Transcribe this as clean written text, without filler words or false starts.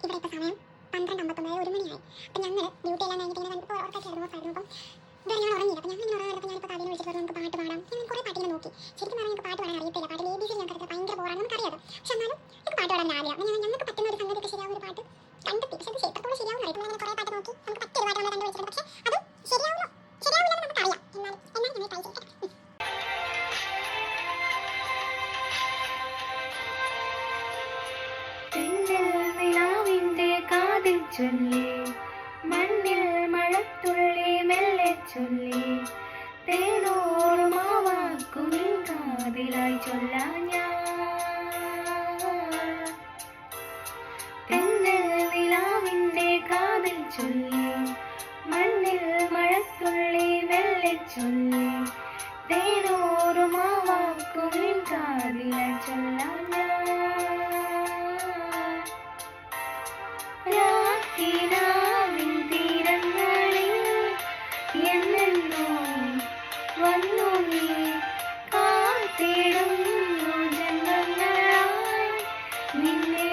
ഇവിടെ ഇപ്പോൾ സമയം 12:59 1 മണിയായി. അപ്പം ഞങ്ങൾ ഡ്യൂട്ടി എല്ലാം കഴിഞ്ഞിട്ട് ഇങ്ങനെ ഇപ്പോൾ ഉറക്കത്തിലായിരുന്നു ഓഫായിരുന്നു. അപ്പം ഇതുവരെ ഞാൻ ഉറങ്ങിയില്ല. അപ്പം ഞങ്ങൾ ഇങ്ങനെ ഉറങ്ങാനപ്പോൾ ഞാനിപ്പോൾ കാവ്യനെ വിളിച്ചിട്ട് പറഞ്ഞു നമുക്ക് പാട്ട് പാടാം. ഞാൻ കുറേ പാട്ടിങ്ങനെ നോക്കി. ശരിക്കും പറഞ്ഞാൽ ഞങ്ങൾക്ക് പാട്ട് പാടാൻ അറിയത്തില്ല. പാട്ട് ABC ഞങ്ങൾക്ക് ഭയങ്കര ബോറാണ് നമുക്കറിയാം. പക്ഷെ എന്നാലും എനിക്ക് പാട്ട് പാടാൻ ആഗ്രഹം. ഞങ്ങൾക്ക് പറ്റുന്ന ഒരു സംഗതിയൊക്കെ ശരിയാവുന്ന ഒരു പാട്ട് കണ്ടെത്തി. പക്ഷെ അത് എത്രത്തോളം ശരിയാവുന്ന അറിയില്ല. അങ്ങനെ കുറേ പാട്ട് നോക്കി നമുക്ക് പറ്റിയ ഒരു പാട്ട് നമ്മൾ കണ്ടുപിടിച്ചിട്ടുണ്ട്. പക്ഷെ അത് ശരിയാവില്ലെന്ന് നമുക്കറിയാം. എന്നാലും ഞങ്ങൾ ട്രൈ ചെയ്യട്ടെ. ചൊല്ലി മണ്ണിൽ മഴത്തുള്ളി മെല്ലെ ചൊല്ലി തേനോടുമാവാക്കുമിൻ കാതിലായി ചൊല്ലാൻ തെന്നൽ നിലാവിൻ്റെ കാതിൽ ചൊല്ലി മണ്ണിൽ മഴത്തുള്ളി മെല്ലെ ചൊല്ലി തേനോടുമാവാക്കുമിൻ കാതിലായി ചൊല്ലാൻ വന്നു നീ കാത്തിടുന്നു ജന്മങ്ങളായി നിന്നെ